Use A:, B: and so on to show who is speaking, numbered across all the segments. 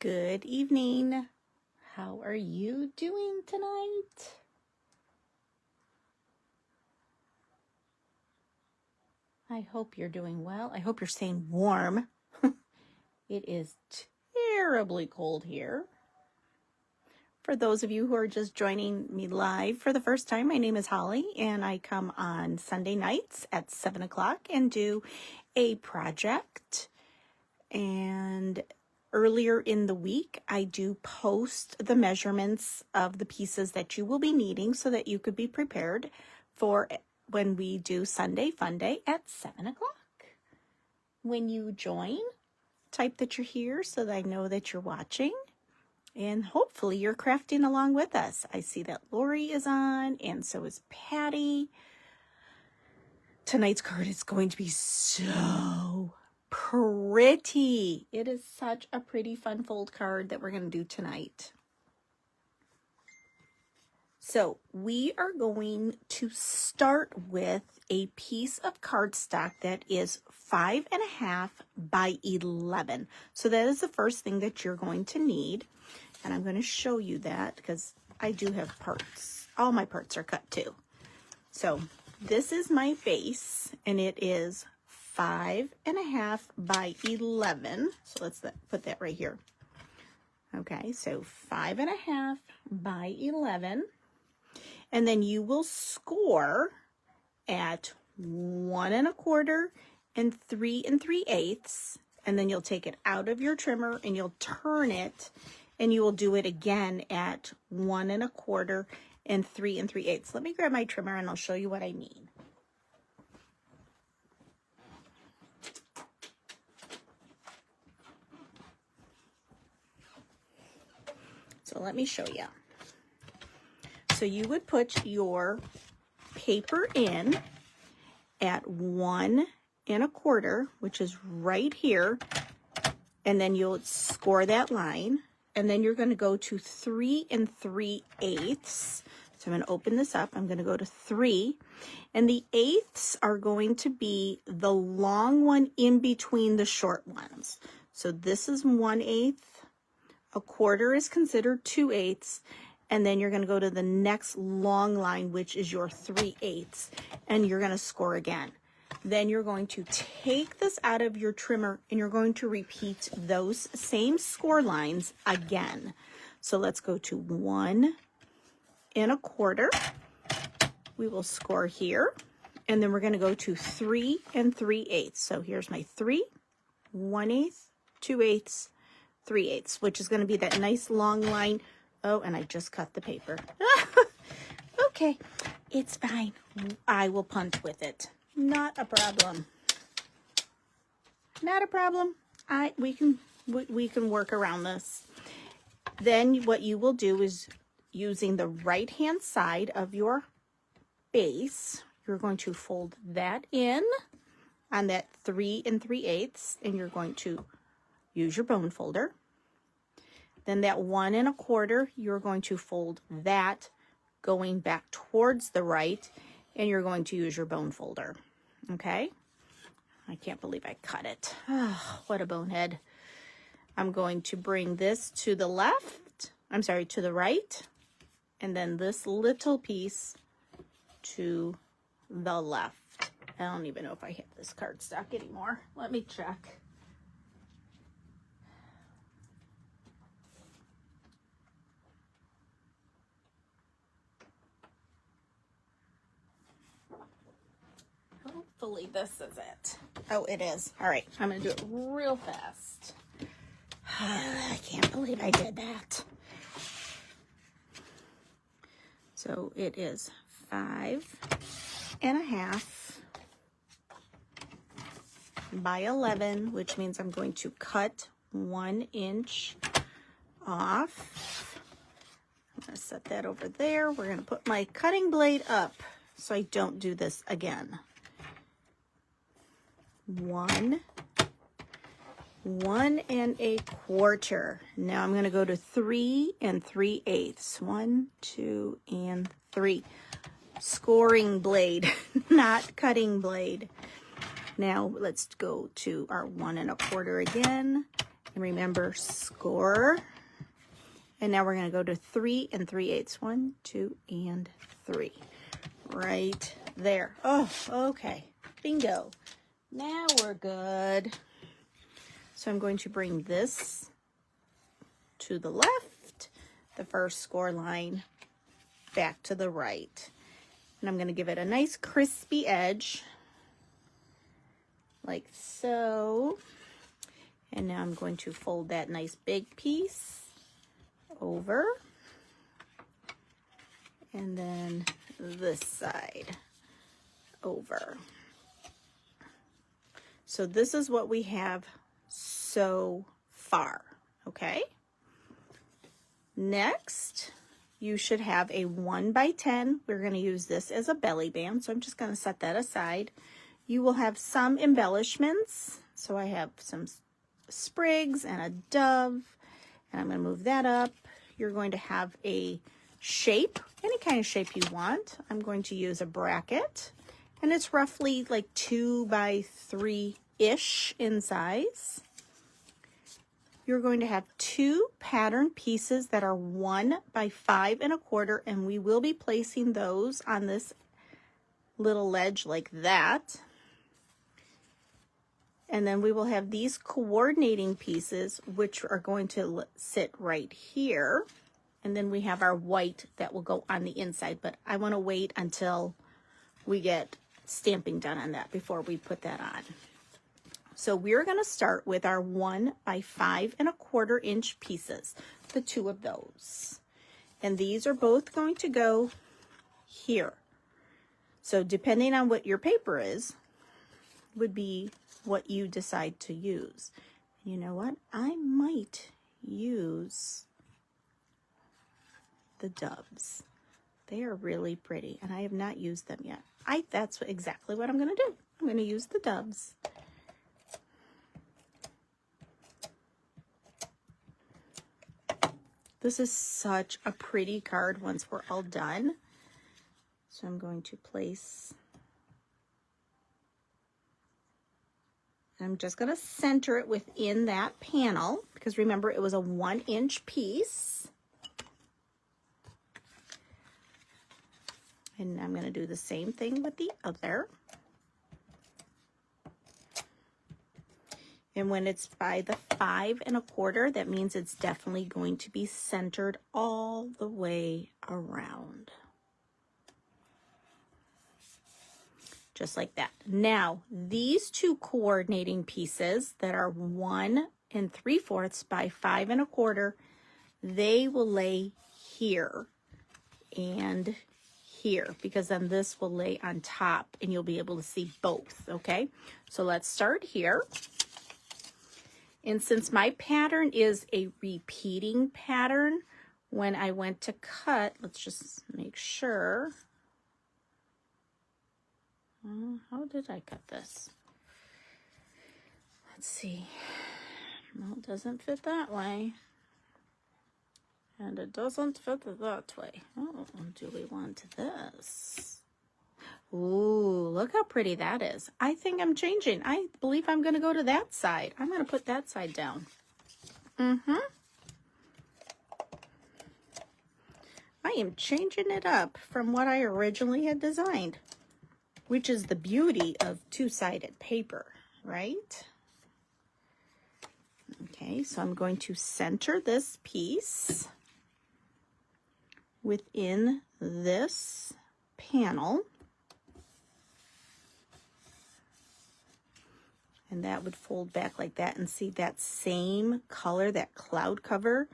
A: Good evening. How are you doing tonight? I hope you're doing well. I hope you're staying warm. It is terribly cold here. For those of you who are just joining me live for the first time, my name is Holly, and I come on Sunday nights at 7 o'clock and do a project. And earlier in the week, I do post the measurements of the pieces that you will be needing so that you could be prepared for when we do Sunday Fun Day at 7 o'clock. When you join, type that you're here so that I know that you're watching. And hopefully you're crafting along with us. I see that Lori is on, and so is Patty. Tonight's card is going to be so pretty. It is such a pretty fun fold card that we're going to do tonight. So we are going to start with a piece of cardstock that is 5.5 by 11. So that is the first thing that you're going to need. And I'm going to show you that because I do have parts. All my parts are cut too. So this is my base, and it is 5.5 by 11. So let's put that right here. Okay, so 5.5 by 11. And then you will score at 1 1/4 and 3 3/8. And then you'll take it out of your trimmer and you'll turn it, and you will do it again at 1 1/4 and 3 3/8. Let me grab my trimmer and I'll show you what I mean. So let me show you. So you would put your paper in at 1 1/4, which is right here, and then you'll score that line, and then you're going to go to 3 3/8. So I'm going to open this up. I'm going to go to 3, and the eighths are going to be the long one in between the short ones. So this is 1/8. 1/4 is considered 2/8, and then you're going to go to the next long line, which is your 3/8, and you're going to score again. Then you're going to take this out of your trimmer, and you're going to repeat those same score lines again. So let's go to 1 1/4. We will score here, and then we're going to go to 3 3/8. So here's my 3, 1/8, 2/8, 3/8, which is going to be that nice long line. Oh, and I just cut the paper. Okay, it's fine. I will punch with it. Not a problem. Not a problem. We can work around this. Then what you will do is, using the right hand side of your base, you're going to fold that in on that 3 3/8, and you're going to use your bone folder. Then that 1 1/4, you're going to fold that going back towards the right, and you're going to use your bone folder. Okay? I can't believe I cut it. Oh, what a bonehead. I'm going to bring this to the left. I'm sorry, to the right. And then this little piece to the left. I don't even know if I have this cardstock anymore. Let me check. Hopefully this is it. Oh, it is. All right, I'm going to do it real fast. I can't believe I did that. So it is 5.5 by 11, which means I'm going to cut 1 inch off. I'm going to set that over there. We're going to put my cutting blade up so I don't do this again. 1 1/4. Now I'm going to go to 3 3/8. 1, 2, and 3. Scoring blade, not cutting blade. Now let's go to our 1 1/4 again, And remember, score. And now we're going to go to 3 3/8. 1, 2, and 3. Right there. Oh, okay. Bingo. Now we're good. So I'm going to bring this to the left, the first score line back to the right. And I'm going to give it a nice crispy edge, like so. And now I'm going to fold that nice big piece over. And then this side over. So this is what we have so far, okay? Next, you should have a 1 by 10. We're going to use this as a belly band, so I'm just going to set that aside. You will have some embellishments. So I have some sprigs and a dove, and I'm going to move that up. You're going to have a shape, any kind of shape you want. I'm going to use a bracket, and it's roughly like 2 by 3-ish in size. You're going to have 2 pattern pieces that are 1 by 5 1/4, and we will be placing those on this little ledge like that. And then we will have these coordinating pieces, which are going to sit right here. And then we have our white that will go on the inside, but I want to wait until we get stamping done on that before we put that on. So we're going to start with our 1 by 5 1/4 inch pieces, the 2 of those. And these are both going to go here. So depending on what your paper is, would be what you decide to use. You know what? I might use the doves. They are really pretty, and I have not used them yet. That's exactly what I'm going to do. I'm going to use the doves. This is such a pretty card once we're all done. So I'm going to place, I'm just going to center it within that panel, because remember it was a 1-inch piece. And I'm going to do the same thing with the other. And when it's by the 5 1/4, that means it's definitely going to be centered all the way around. Just like that. Now, these 2 coordinating pieces that are 1 3/4 by 5 1/4, they will lay here and here, because then this will lay on top and you'll be able to see both, okay? So let's start here. And since my pattern is a repeating pattern, when I went to cut, let's just make sure. How did I cut this? Let's see. No, it doesn't fit that way. And it doesn't fit that way. Oh, do we want this? Ooh, look how pretty that is. I think I'm changing. I believe I'm going to go to that side. I'm going to put that side down. I am changing it up from what I originally had designed, which is the beauty of 2-sided paper, right? Okay, so I'm going to center this piece within this panel. And that would fold back like that, and see that same color, that cloud cover,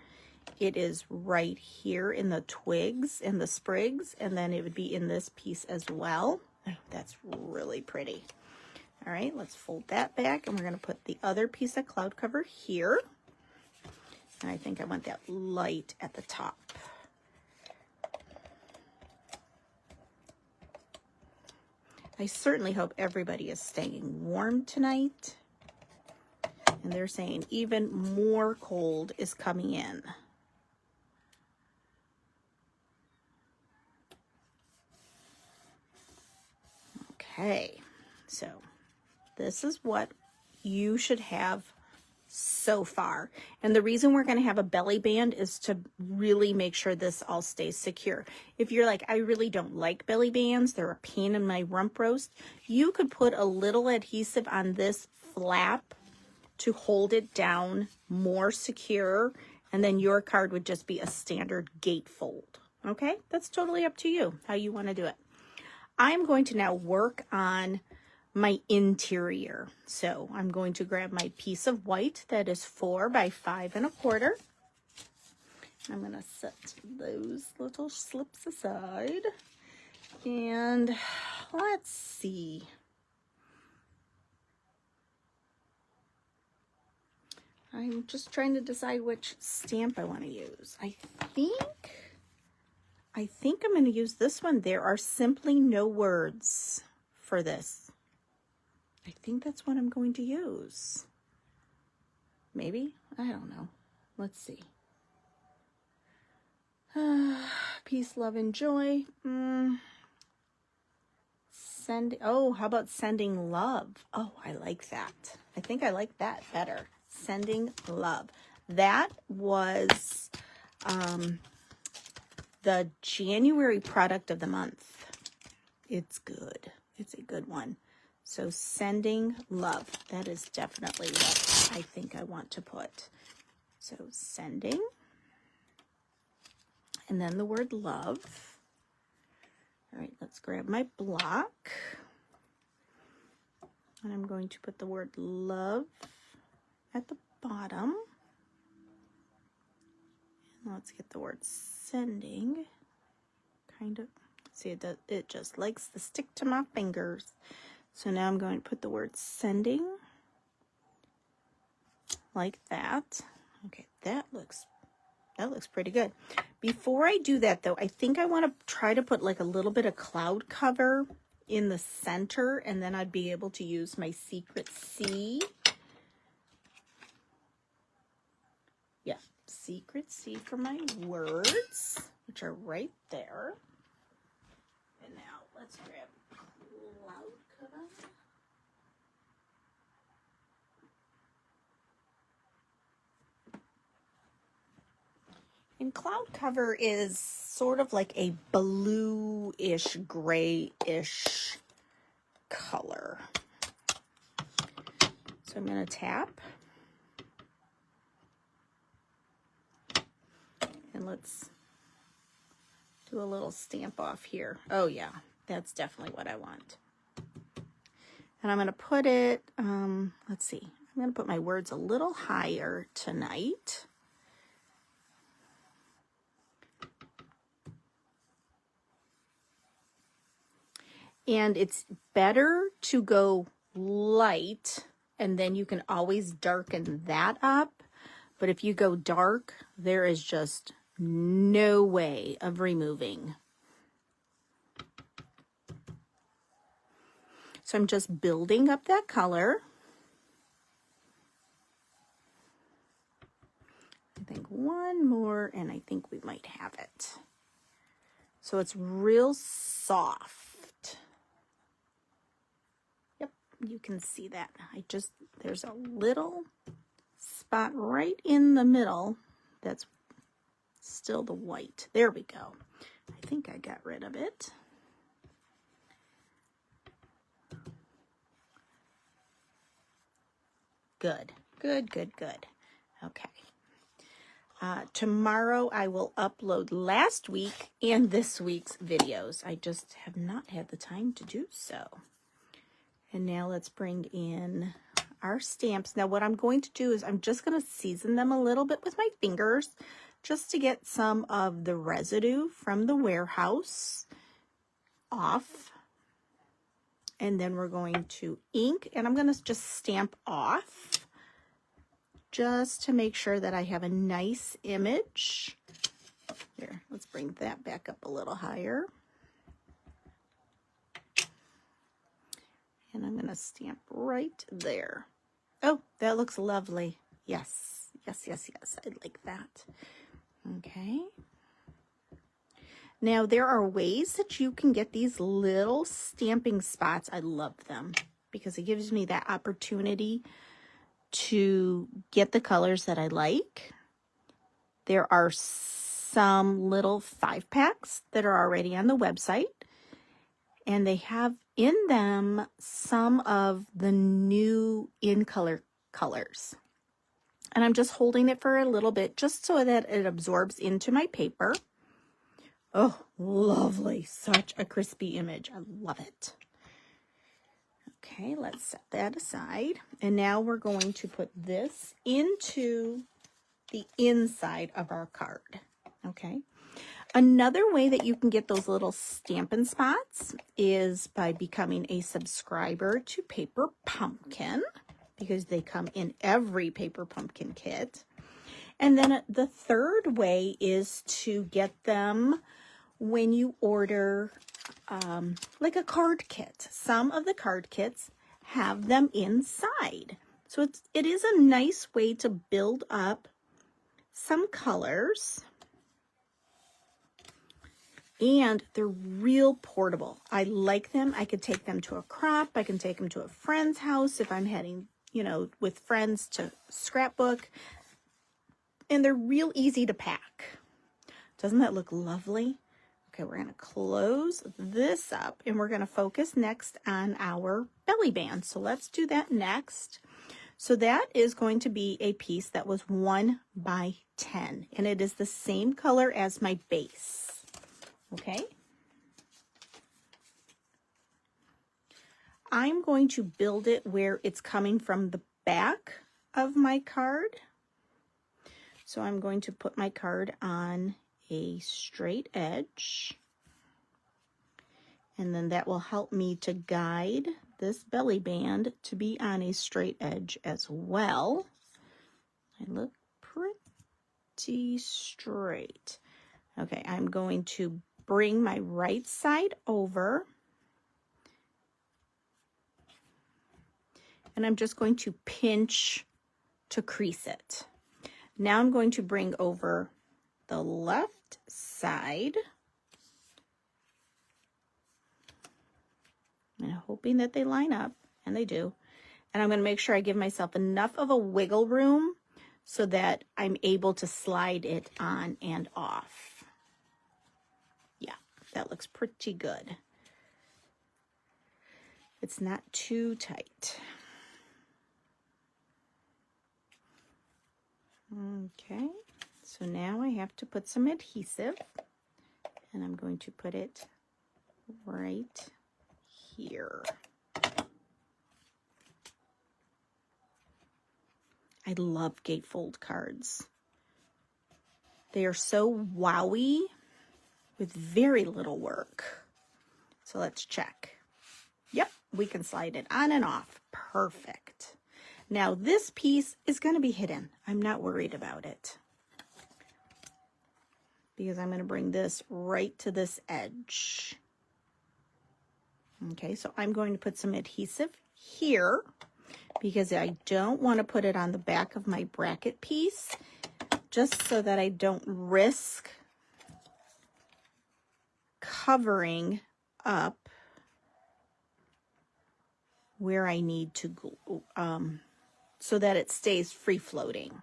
A: it is right here in the twigs and the sprigs, and then it would be in this piece as well. Oh, that's really pretty. All right, let's fold that back, and we're going to put the other piece of cloud cover here. And I think I want that light at the top. I certainly hope everybody is staying warm tonight. And they're saying even more cold is coming in. Okay, so this is what you should have so far. And the reason we're going to have a belly band is to really make sure this all stays secure. If you're like, I really don't like belly bands, they're a pain in my rump roast, you could put a little adhesive on this flap to hold it down more secure, and then your card would just be a standard gatefold. Okay, that's totally up to you how you want to do it. I'm going to now work on my interior. So I'm going to grab my piece of white that is 4 by 5 1/4. I'm going to set those little slips aside. And let's see. I'm just trying to decide which stamp I want to use. I think I'm going to use this one. There are simply no words for this. I think that's what I'm going to use. Maybe? I don't know. Let's see. Peace, love, and joy. Oh, how about sending love? Oh, I like that. I think I like that better. Sending love. That was the January product of the month. It's good. It's a good one. So sending love, that is definitely what I think I want to put. So sending, and then the word love. All right, let's grab my block. And I'm going to put the word love at the bottom. And let's get the word sending. Kind of, see, it just likes to stick to my fingers. So now I'm going to put the word sending like that. Okay, that looks pretty good. Before I do that though, I think I want to try to put like a little bit of cloud cover in the center, and then I'd be able to use my secret C. Yeah, secret C for my words, which are right there. And now let's grab cloud cover. And cloud cover is sort of like a blue-ish, gray-ish color. So I'm going to tap. And let's do a little stamp off here. Oh yeah, that's definitely what I want. And I'm going to put it, let's see, I'm going to put my words a little higher tonight. And it's better to go light, and then you can always darken that up. But if you go dark, there is just no way of removing. So I'm just building up that color. I think one more, and I think we might have it. So it's real soft. Yep, you can see that. There's a little spot right in the middle that's still the white. There we go. I think I got rid of it. Good, good, good, good. Okay. Tomorrow I will upload last week and this week's videos. I just have not had the time to do so. And now let's bring in our stamps. Now what I'm going to do is I'm just going to season them a little bit with my fingers just to get some of the residue from the warehouse off. And then we're going to ink, and I'm going to just stamp off just to make sure that I have a nice image. Here, let's bring that back up a little higher. And I'm going to stamp right there. Oh, that looks lovely. Yes, yes, yes, yes. I like that. Okay. Now, there are ways that you can get these little stamping spots. I love them because it gives me that opportunity to get the colors that I like. There are some little 5-packs that are already on the website, and they have in them some of the new in-color colors. And I'm just holding it for a little bit just so that it absorbs into my paper. Oh, lovely. Such a crispy image. I love it. Okay, let's set that aside. And now we're going to put this into the inside of our card. Okay. Another way that you can get those little Stampin' Spots is by becoming a subscriber to Paper Pumpkin, because they come in every Paper Pumpkin kit. And then the third way is to get them when you order like a card kit. Some of the card kits have them inside. So it is a nice way to build up some colors. And they're real portable. I like them. I could take them to a crop. I can take them to a friend's house if I'm heading, with friends to scrapbook. And they're real easy to pack. Doesn't that look lovely? Okay, we're going to close this up and we're going to focus next on our belly band. So let's do that next. So that is going to be a piece that was 1 by 10, and it is the same color as my base. Okay. I'm going to build it where it's coming from the back of my card. So I'm going to put my card on a straight edge. And then that will help me to guide this belly band to be on a straight edge as well. I look pretty straight. Okay, I'm going to bring my right side over. And I'm just going to pinch to crease it. Now I'm going to bring over the left side. And hoping that they line up, and they do. And I'm going to make sure I give myself enough of a wiggle room so that I'm able to slide it on and off. Yeah, that looks pretty good. It's not too tight. Okay, so now I have to put some adhesive, and I'm going to put it right here. I love gatefold cards. They are so wowy with very little work. So let's check. Yep, we can slide it on and off. Perfect. Now this piece is going to be hidden. I'm not worried about it, because I'm going to bring this right to this edge. Okay, so I'm going to put some adhesive here because I don't want to put it on the back of my bracket piece, just so that I don't risk covering up where I need to go, so that it stays free floating.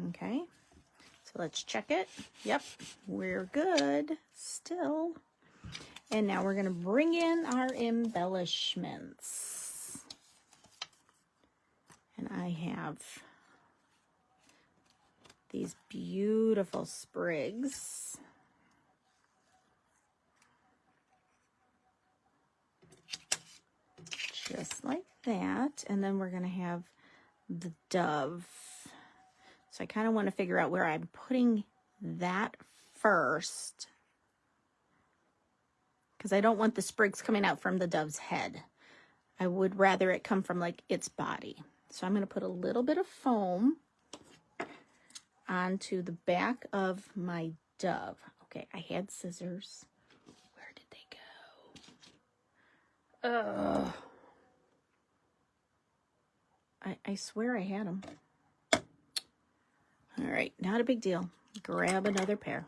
A: Okay, so let's check it. Yep, we're good still. And now we're going to bring in our embellishments. And I have these beautiful sprigs. Just like that. And then we're going to have the dove. So I kind of want to figure out where I'm putting that first, because I don't want the sprigs coming out from the dove's head. I would rather it come from like its body. So I'm going to put a little bit of foam onto the back of my dove. Okay, I had scissors. Where did they go? I swear I had them. All right, not a big deal. Grab another pair.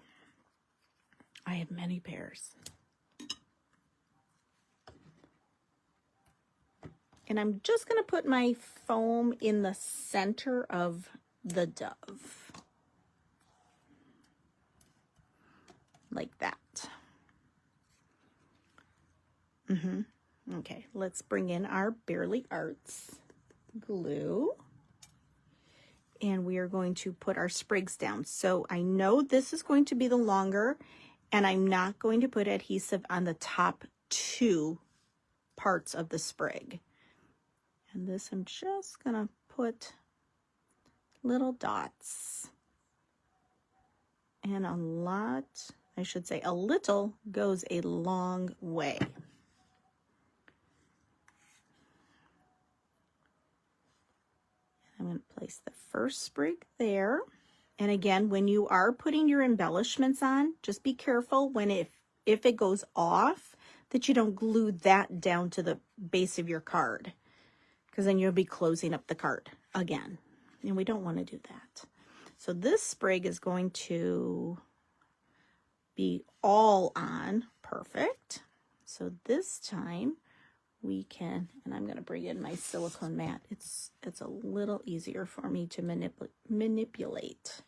A: I have many pairs. And I'm just going to put my foam in the center of the dove. Like that. Okay, let's bring in our Bearly Arts glue. And we are going to put our sprigs down. So I know this is going to be the longer, and I'm not going to put adhesive on the top 2 parts of the sprig. And this I'm just going to put little dots. And a lot, I should say a little, goes a long way. I'm going to place the first sprig there. And again, when you are putting your embellishments on, just be careful when if it goes off, that you don't glue that down to the base of your card, because then you'll be closing up the card again. And we don't want to do that. So this sprig is going to be all on. Perfect. So this time we can, and I'm going to bring in my silicone mat. It's a little easier for me to manipulate.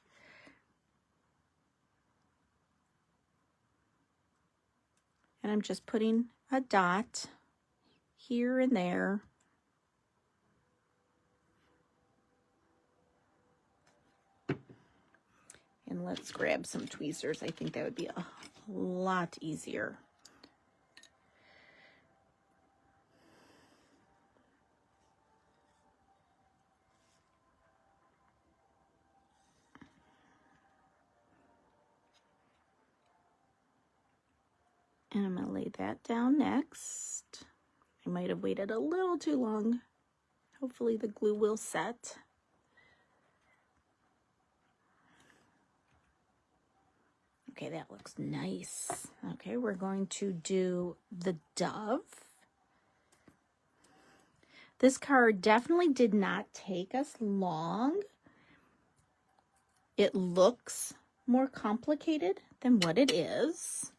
A: And I'm just putting a dot here and there. And let's grab some tweezers. I think that would be a lot easier. And I'm going to lay that down next. I might have waited a little too long. Hopefully the glue will set. Okay, that looks nice. Okay, we're going to do the dove. This card definitely did not take us long. It looks more complicated than what it is.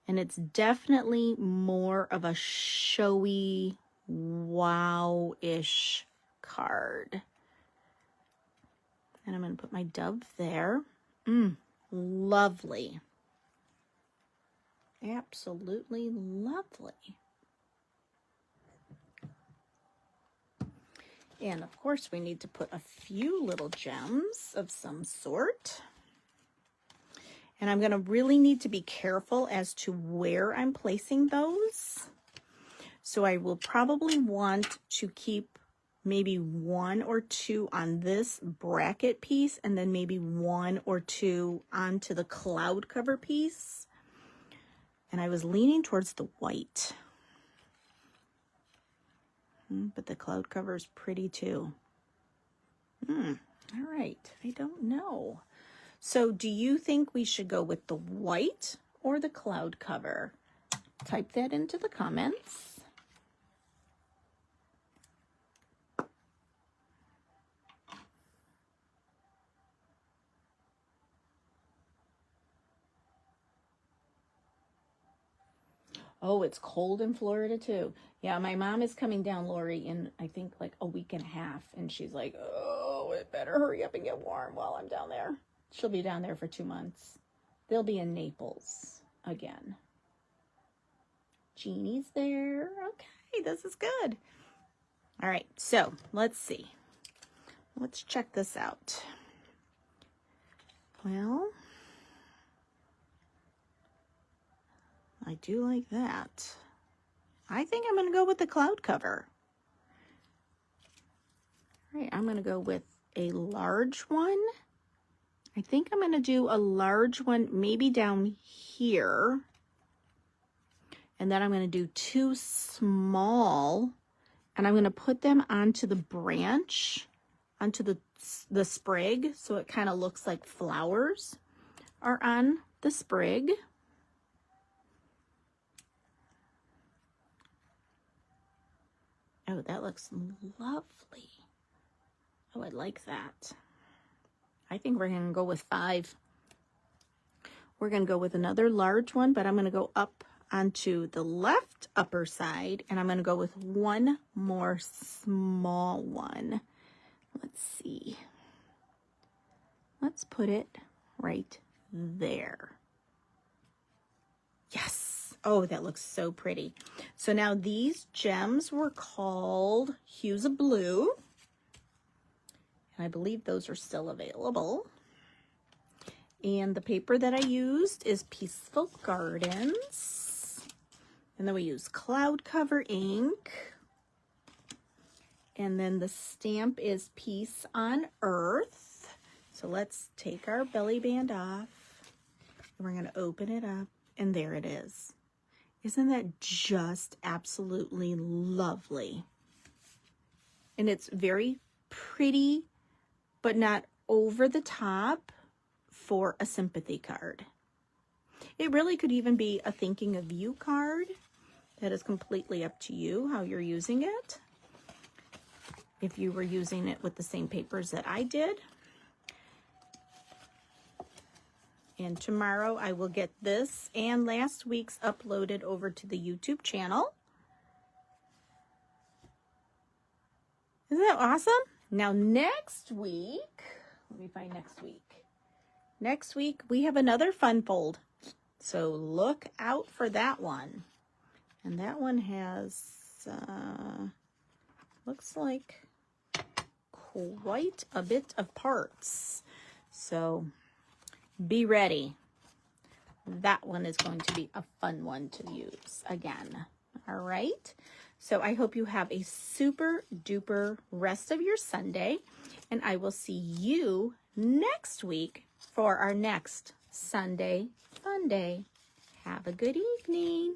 A: And it's definitely more of a showy, wow-ish card. And I'm going to put my dove there. Lovely. Absolutely lovely. And of course we need to put a few little gems of some sort. And I'm going to really need to be careful as to where I'm placing those. So I will probably want to keep maybe 1 or 2 on this bracket piece, and then maybe 1 or 2 onto the cloud cover piece. And I was leaning towards the white. But the cloud cover is pretty too. All right, I don't know. So do you think we should go with the white or the cloud cover? Type that into the comments. Oh, it's cold in Florida too. Yeah, my mom is coming down, Lori, in I think like a week and a half. And she's like, oh, it better hurry up and get warm while I'm down there. She'll be down there for 2 months. They'll be in Naples again. Jeannie's there. Okay, this is good. All right, so let's see. Let's check this out. Well, I do like that. I think I'm going to go with the cloud cover. All right, I'm going to go with a large one. I think I'm going to do a large one maybe down here. And then I'm going to do 2 small, and I'm going to put them onto the branch, onto the sprig, so it kind of looks like flowers are on the sprig. Oh, that looks lovely. Oh, I like that. I think we're going to go with 5. We're going to go with another large one, but I'm going to go up onto the left upper side, and I'm going to go with one more small one. Let's see. Let's put it right there. Yes. Oh, that looks so pretty. So now these gems were called Hues of Blue. And I believe those are still available. And the paper that I used is Peaceful Gardens. And then we use Cloud Cover ink. And then the stamp is Peace on Earth. So let's take our belly band off. And we're going to open it up. And there it is. Isn't that just absolutely lovely? And it's very pretty, but not over the top for a sympathy card. It really could even be a thinking of you card. That is completely up to you how you're using it. If you were using it with the same papers that I did. And tomorrow I will get this and last week's uploaded over to the YouTube channel. Isn't that awesome? Now next week, let me find next week. Next week we have another fun fold. So look out for that one. And that one has, looks like quite a bit of parts. So be ready. That one is going to be a fun one to use again. All right. So I hope you have a super duper rest of your Sunday. And I will see you next week for our next Sunday Fun Day. Have a good evening.